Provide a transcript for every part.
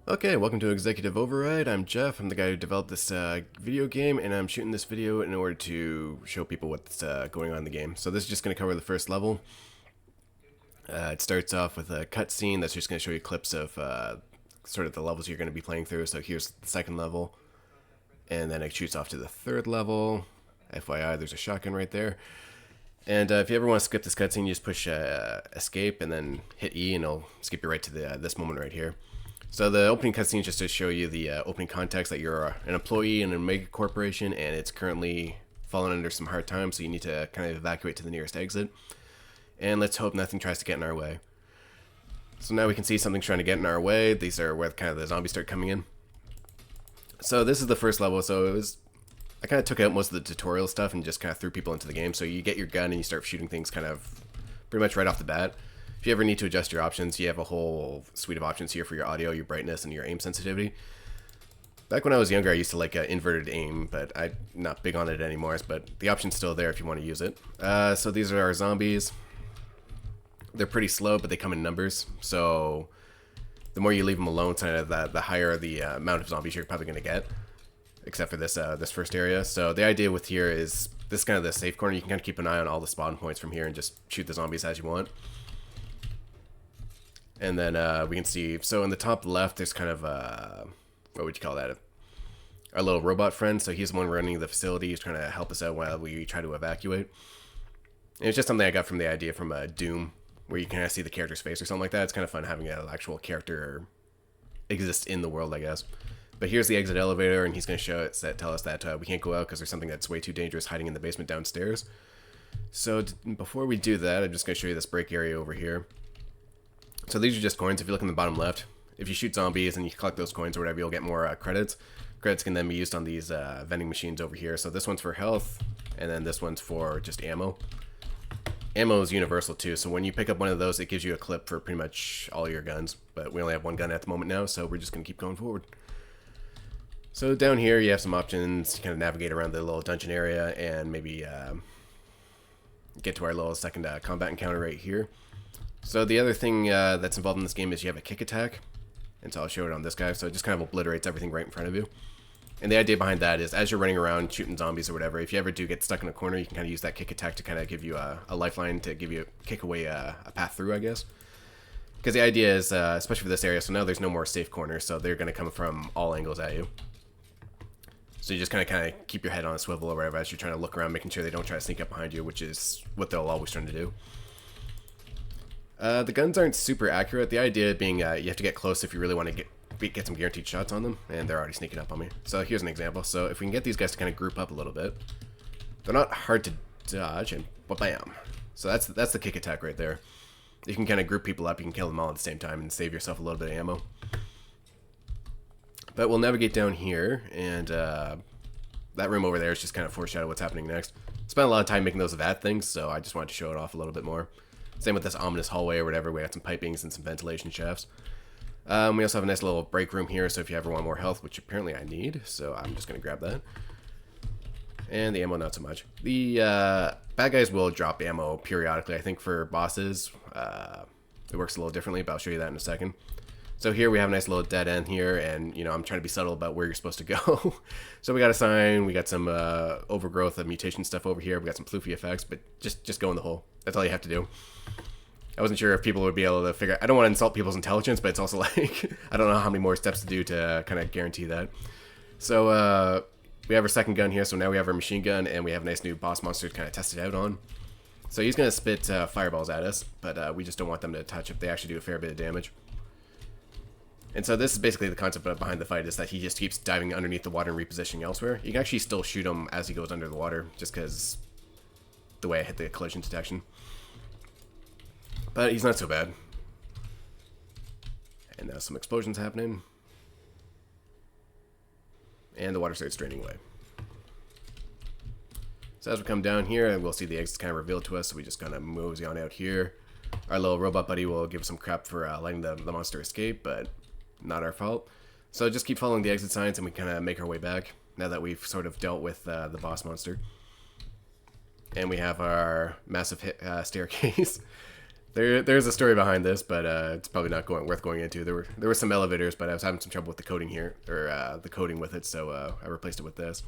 Okay, welcome to Executive Override. I'm Jeff. I'm the guy who developed this video game, and I'm shooting this video in order to show people what's going on in the game. So this is just going to cover the first level. It starts off with a cutscene that's just going to show you clips of sort of the levels you're going to be playing through. So here's the second level, and then it shoots off to the third level. FYI, there's a shotgun right there. And if you ever want to skip this cutscene, you just push escape and then hit E, and it'll skip you right to this moment right here. So the opening cutscene is just to show you the opening context that you're an employee in a mega corporation and it's currently fallen under some hard times, so you need to kind of evacuate to the nearest exit. And let's hope nothing tries to get in our way. So now we can see something's trying to get in our way. These are where kind of the zombies start coming in. So this is the first level, so I kind of took out most of the tutorial stuff and just kind of threw people into the game. So you get your gun and you start shooting things kind of pretty much right off the bat. If you ever need to adjust your options, you have a whole suite of options here for your audio, your brightness, and your aim sensitivity. Back when I was younger, I used to like inverted aim, but I'm not big on it anymore, but the option's still there if you want to use it. So these are our zombies. They're pretty slow, but they come in numbers, so the more you leave them alone, kind of the higher the amount of zombies you're probably going to get, except for this this first area. So the idea with here is this is kind of the safe corner. You can kind of keep an eye on all the spawn points from here and just shoot the zombies as you want. And then we can see, so in the top left, there's kind of, what would you call that? Our little robot friend. So he's the one running the facility. He's trying to help us out while we try to evacuate. And it's just something I got from the idea from Doom, where you can kind of see the character's face or something like that. It's kind of fun having an actual character exist in the world, I guess. But here's the exit elevator, and he's going to tell us that we can't go out because there's something that's way too dangerous hiding in the basement downstairs. So before we do that, I'm just going to show you this break area over here. So these are just coins. If you look in the bottom left, if you shoot zombies and you collect those coins or whatever, you'll get more credits. Credits can then be used on these vending machines over here. So this one's for health, and then this one's for just ammo. Ammo is universal too, so when you pick up one of those, it gives you a clip for pretty much all your guns. But we only have one gun at the moment now, so we're just going to keep going forward. So down here, you have some options to kind of navigate around the little dungeon area and maybe get to our little second combat encounter right here. So the other thing that's involved in this game is you have a kick attack, and so I'll show it on this guy. So it just kind of obliterates everything right in front of you. And the idea behind that is as you're running around shooting zombies or whatever, if you ever do get stuck in a corner, you can kind of use that kick attack to kind of give you a lifeline to give you kick away a path through, I guess. Because the idea is, especially for this area, so now there's no more safe corners, so they're going to come from all angles at you. So you just kind of keep your head on a swivel or whatever as you're trying to look around, making sure they don't try to sneak up behind you, which is what they'll always try to do. The guns aren't super accurate. The idea being you have to get close if you really want to get some guaranteed shots on them, and they're already sneaking up on me. So here's an example. So if we can get these guys to kind of group up a little bit, they're not hard to dodge, and bam. So that's the kick attack right there. You can kind of group people up, you can kill them all at the same time and save yourself a little bit of ammo. But we'll navigate down here, and that room over there is just kind of foreshadow what's happening next. Spent a lot of time making those VAT things, so I just wanted to show it off a little bit more. Same with this ominous hallway or whatever. We got some pipings and some ventilation shafts. We also have a nice little break room here, so if you ever want more health, which apparently I need, so I'm just going to grab that. And the ammo, not so much. The bad guys will drop ammo periodically. I think for bosses, it works a little differently, but I'll show you that in a second. So here we have a nice little dead end here, and I'm trying to be subtle about where you're supposed to go. So we got a sign, we got some overgrowth of mutation stuff over here, we got some floofy effects, but just go in the hole. That's all you have to do. I wasn't sure if people would be able to figure out. I don't want to insult people's intelligence, but it's also like, I don't know how many more steps to do to kind of guarantee that. So we have our second gun here, so now we have our machine gun, and we have a nice new boss monster to kind of test it out on. So he's going to spit fireballs at us, but we just don't want them to touch if they actually do a fair bit of damage. And so this is basically the concept behind the fight, is that he just keeps diving underneath the water and repositioning elsewhere. You can actually still shoot him as he goes under the water, just because the way I hit the collision detection. But he's not so bad. And now some explosions happening. And the water starts draining away. So as we come down here, we'll see the exits kind of revealed to us, so we just kind of mosey on out here. Our little robot buddy will give us some crap for letting the monster escape, but not our fault. So just keep following the exit signs, and we kind of make our way back, now that we've sort of dealt with the boss monster. And we have our massive staircase. There's a story behind this, but it's probably not worth going into. There were some elevators, but I was having some trouble with the coding here, or the coding with it, so I replaced it with this.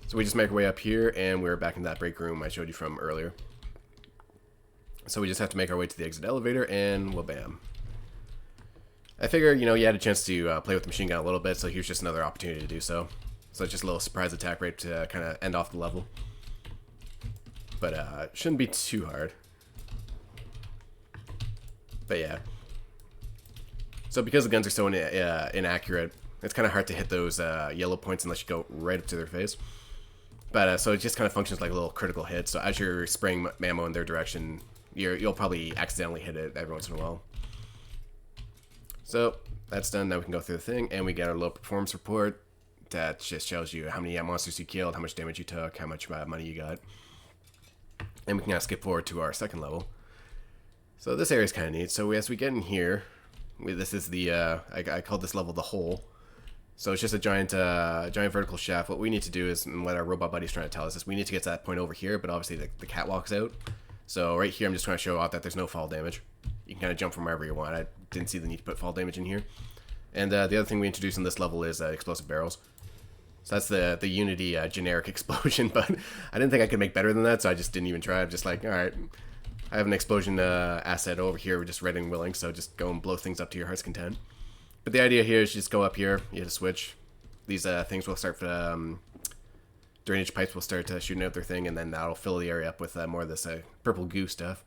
So we just make our way up here, and we're back in that break room I showed you from earlier. So we just have to make our way to the exit elevator, and well, bam. I figure, you know, you had a chance to play with the machine gun a little bit, so here's just another opportunity to do so. So it's just a little surprise attack right to kind of end off the level. But it shouldn't be too hard. But yeah. So because the guns are so inaccurate, it's kind of hard to hit those yellow points unless you go right up to their face. But so it just kind of functions like a little critical hit. So as you're spraying ammo in their direction, you'll probably accidentally hit it every once in a while. So that's done. Now we can go through the thing, and we get our low performance report. That just shows you how many monsters you killed, how much damage you took, how much money you got. And we can now skip forward to our second level. So this area is kind of neat. So as we get in here, this is the I called this level the hole. So it's just a giant vertical shaft. What we need to do is, and what our robot buddy's trying to tell us, is we need to get to that point over here, but obviously the catwalk's out. So right here I'm just trying to show out that there's no fall damage. You can kind of jump from wherever you want. I didn't see the need to put fall damage in here. And the other thing we introduced in this level is explosive barrels. So that's the Unity generic explosion, but I didn't think I could make better than that, so I just didn't even try. I'm just like, alright, I have an explosion asset over here, we're just ready and willing, so just go and blow things up to your heart's content. But the idea here is just go up here, you hit a switch, these things will start, drainage pipes will start shooting out their thing, and then that'll fill the area up with more of this purple goo stuff,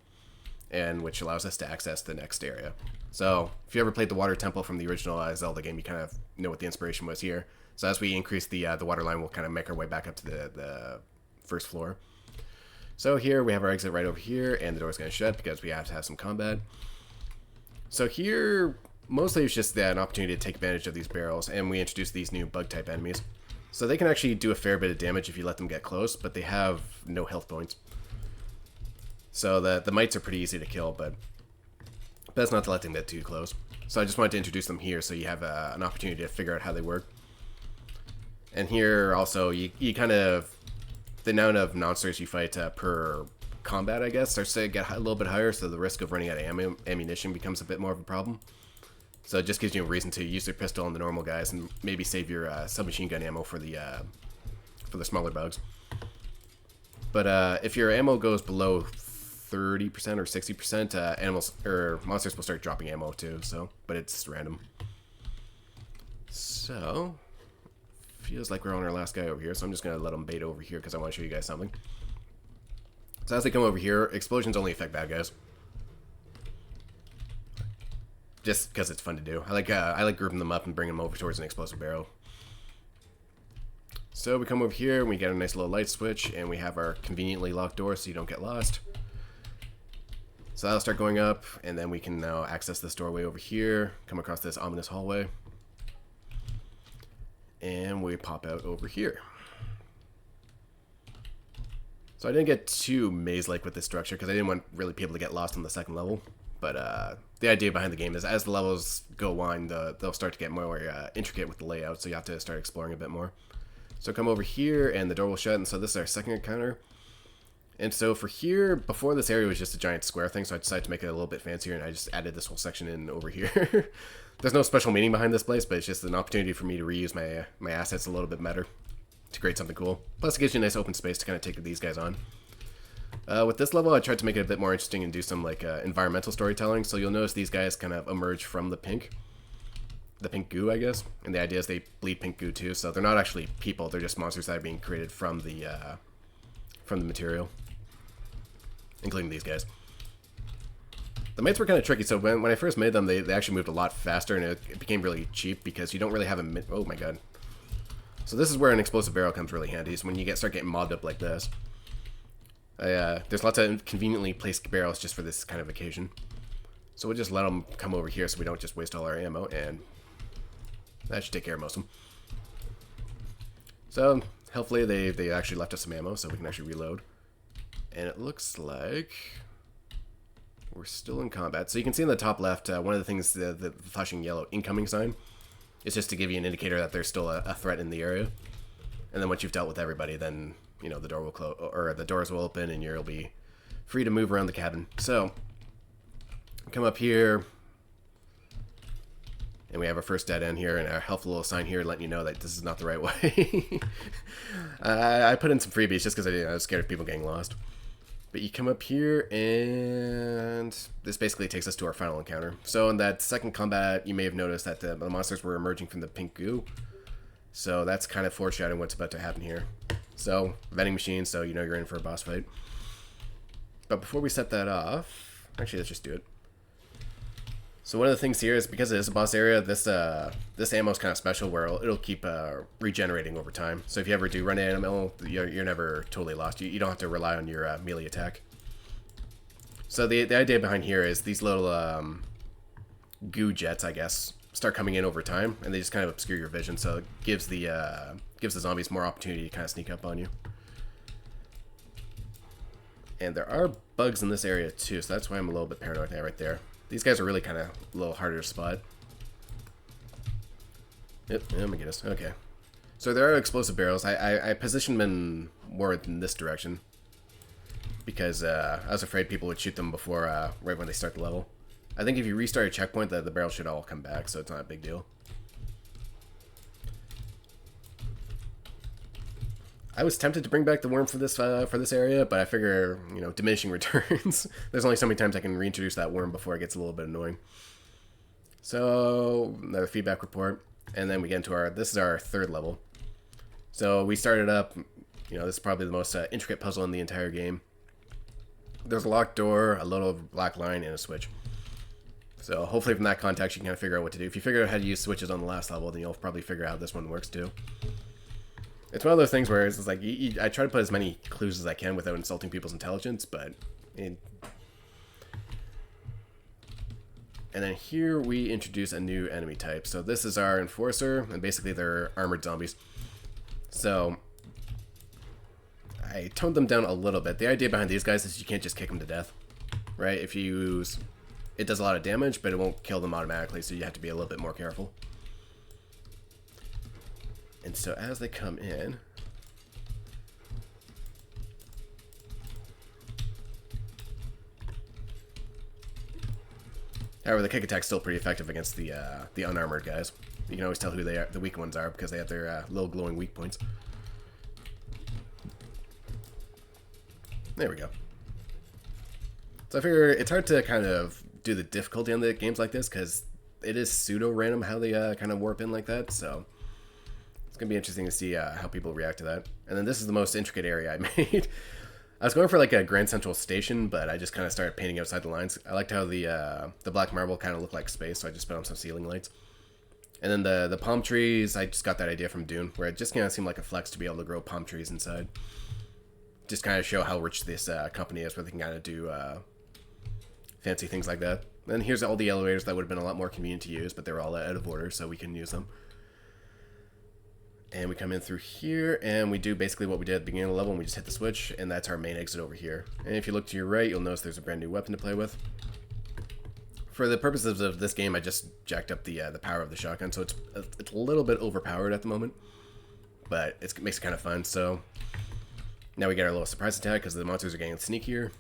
and which allows us to access the next area. So if you ever played the Water Temple from the original Zelda game, you kind of know what the inspiration was here. So as we increase the water line, we'll kind of make our way back up to the first floor. So here we have our exit right over here, and the door's going to shut because we have to have some combat. So here, mostly it's just an opportunity to take advantage of these barrels, and we introduce these new bug-type enemies. So they can actually do a fair bit of damage if you let them get close, but they have no health points. So the mites are pretty easy to kill, but best not to let them get too close. So I just wanted to introduce them here so you have an opportunity to figure out how they work. And here also, you kind of, the amount of monsters you fight per combat, I guess, starts to get a little bit higher, so the risk of running out of ammunition becomes a bit more of a problem. So it just gives you a reason to use your pistol on the normal guys and maybe save your submachine gun ammo for the smaller bugs. But if your ammo goes below 30% or 60%, animals or monsters will start dropping ammo too. So, but it's random. So feels like we're on our last guy over here, so I'm just gonna let them bait over here because I want to show you guys something. So as they come over here, explosions only affect bad guys. Just because it's fun to do. I like grouping them up and bringing them over towards an explosive barrel. So we come over here and we get a nice little light switch, and we have our conveniently locked door so you don't get lost. So that'll start going up, and then we can now access this doorway over here, come across this ominous hallway, and we pop out over here. So I didn't get too maze-like with this structure because I didn't want really people to get lost on the second level. But the idea behind the game is as the levels go on, they'll start to get more intricate with the layout, so you have to start exploring a bit more. So come over here, and the door will shut, and so this is our second encounter. And so for here, before this area was just a giant square thing, so I decided to make it a little bit fancier, and I just added this whole section in over here. There's no special meaning behind this place, but it's just an opportunity for me to reuse my assets a little bit better to create something cool. Plus it gives you a nice open space to kind of take these guys on. With this level, I tried to make it a bit more interesting and do some like environmental storytelling, so you'll notice these guys kind of emerge from the pink goo, I guess. And the idea is they bleed pink goo too, so they're not actually people, they're just monsters that are being created from the material, including these guys. The mites were kind of tricky, so when I first made them, they actually moved a lot faster, and it became really cheap because you don't really have a... Oh my god. So this is where an explosive barrel comes really handy, is when you start getting mobbed up like this. There's lots of conveniently placed barrels just for this kind of occasion. So we'll just let them come over here so we don't just waste all our ammo, and that should take care of most of them. So hopefully they actually left us some ammo so we can actually reload. And it looks like we're still in combat. So you can see in the top left, one of the things, the flashing yellow incoming sign, is just to give you an indicator that there's still a threat in the area. And then once you've dealt with everybody, then, you know, the door will close, or the doors will open, and you'll be free to move around the cabin. So Come up here, and we have our first dead end here, and our helpful little sign here letting you know that this is not the right way. I put in some freebies just because I was scared of people getting lost. But you come up here, and this basically takes us to our final encounter. So in that second combat, you may have noticed that the monsters were emerging from the pink goo. So that's kind of foreshadowing what's about to happen here. So, vending machine, so you know you're in for a boss fight. But before we set that off, actually let's just do it. So one of the things here is because it is a boss area, this ammo is kind of special where it'll keep regenerating over time. So if you ever do run out of ammo, you're never totally lost. You don't have to rely on your melee attack. So the idea behind here is these little goo jets, I guess, start coming in over time, and they just kind of obscure your vision. So it gives the zombies more opportunity to kind of sneak up on you. And there are bugs in this area too, so that's why I'm a little bit paranoid right there. These guys are really kind of a little harder to spot. Yep, oh my goodness. Okay. So there are explosive barrels. I positioned them more in this direction because I was afraid people would shoot them before, right when they start the level. I think if you restart a checkpoint, the barrels should all come back, so it's not a big deal. I was tempted to bring back the worm for this area, but I figure, you know, diminishing returns. There's only so many times I can reintroduce that worm before it gets a little bit annoying. So, another feedback report, and then we get into this is our third level. So we started up, you know, this is probably the most intricate puzzle in the entire game. There's a locked door, a little black line, and a switch. So hopefully from that context you can kind of figure out what to do. If you figure out how to use switches on the last level, then you'll probably figure out how this one works too. It's one of those things where it's like, I try to put as many clues as I can without insulting people's intelligence, but... And then here we introduce a new enemy type. So this is our Enforcer, and basically they're armored zombies. So I toned them down a little bit. The idea behind these guys is you can't just kick them to death, right? If you use... It does a lot of damage, but it won't kill them automatically, so you have to be a little bit more careful. And so as they come in, however, the kick attack's still pretty effective against the unarmored guys. You can always tell who the weak ones are because they have their little glowing weak points. There we go. So I figure it's hard to kind of do the difficulty on the games like this because it is pseudo-random how they kind of warp in like that, so it's going to be interesting to see how people react to that. And then this is the most intricate area I made. I was going for like a Grand Central Station, but I just kind of started painting outside the lines. I liked how the black marble kind of looked like space, so I just put on some ceiling lights. And then the palm trees, I just got that idea from Dune, where it just kind of seemed like a flex to be able to grow palm trees inside. Just kind of show how rich this company is, where they can kind of do fancy things like that. And here's all the elevators that would have been a lot more convenient to use, but they're all out of order, so we can use them. And we come in through here, and we do basically what we did at the beginning of the level, and we just hit the switch, and that's our main exit over here. And if you look to your right, you'll notice there's a brand new weapon to play with. For the purposes of this game, I just jacked up the power of the shotgun, so it's a little bit overpowered at the moment, but it makes it kind of fun. So now we get our little surprise attack because the monsters are getting sneakier,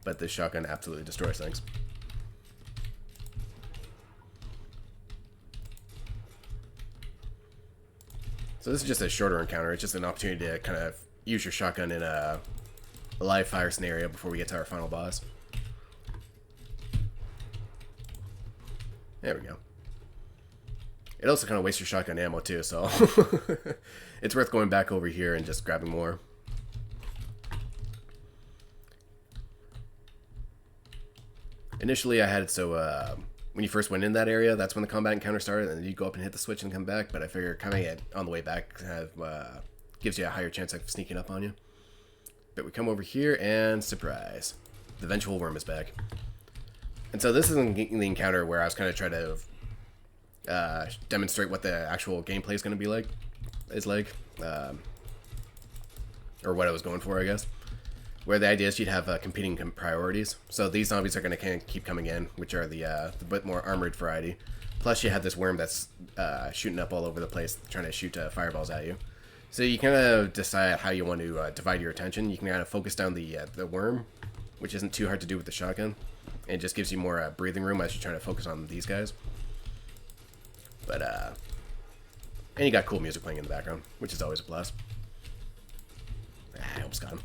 but this shotgun absolutely destroys things. So this is just a shorter encounter. It's just an opportunity to kind of use your shotgun in a live fire scenario before we get to our final boss. There we go. It also kind of wastes your shotgun ammo too, so it's worth going back over here and just grabbing more. Initially I had it so when you first went in that area, that's when the combat encounter started, and then you go up and hit the switch and come back, but I figure coming in on the way back kind of gives you a higher chance of sneaking up on you. But we come over here, and surprise, the vengeful worm is back. And so this is the encounter where I was kind of trying to demonstrate what the actual gameplay is going to be like, or what I was going for, I guess. Where the idea is you'd have competing priorities. So these zombies are going to keep coming in, which are the bit more armored variety. Plus you have this worm that's shooting up all over the place, trying to shoot fireballs at you. So you kind of decide how you want to divide your attention. You can kind of focus down the worm, which isn't too hard to do with the shotgun. and it just gives you more breathing room as you're trying to focus on these guys. But and you got cool music playing in the background, which is always a plus. I almost got him.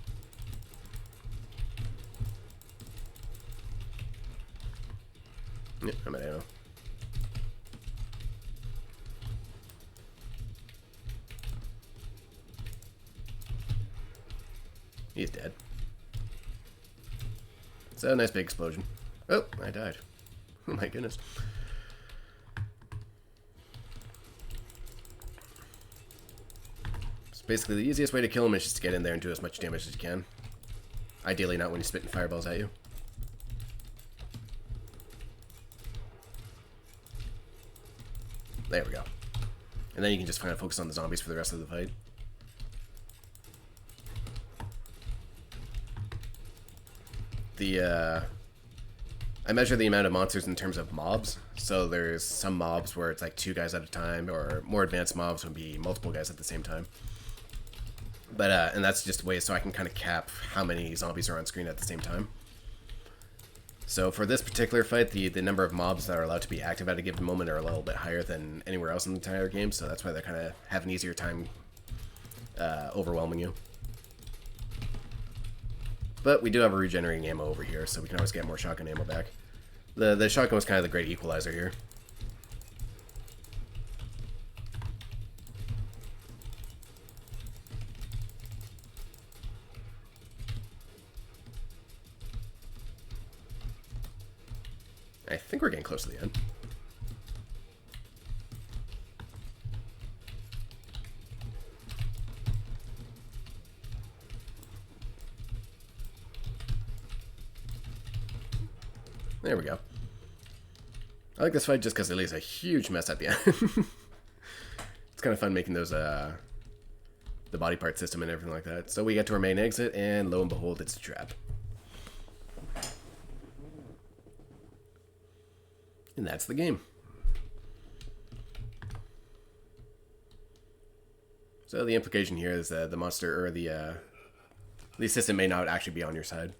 Yeah, I'm at ammo. He's dead. It's a nice big explosion. Oh, I died. Oh my goodness. So basically the easiest way to kill him is just to get in there and do as much damage as you can. Ideally not when he's spitting fireballs at you. There we go. And then you can just kind of focus on the zombies for the rest of the fight. I measure the amount of monsters in terms of mobs. So there's some mobs where it's like 2 guys at a time, or more advanced mobs would be multiple guys at the same time. But and that's just a way so I can kind of cap how many zombies are on screen at the same time. So for this particular fight, the number of mobs that are allowed to be active at a given moment are a little bit higher than anywhere else in the entire game. So that's why they kind of have an easier time overwhelming you. But we do have a regenerating ammo over here, so we can always get more shotgun ammo back. The shotgun was kind of the great equalizer here. I think we're getting close to the end. There we go. I like this fight just because it leaves a huge mess at the end. It's kind of fun making those, the body part system and everything like that. So we get to our main exit, and lo and behold, it's a trap. And that's the game. So the implication here is that the monster, or the assistant may not actually be on your side.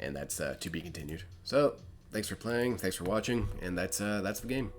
And that's to be continued. So, thanks for playing, thanks for watching, and that's the game.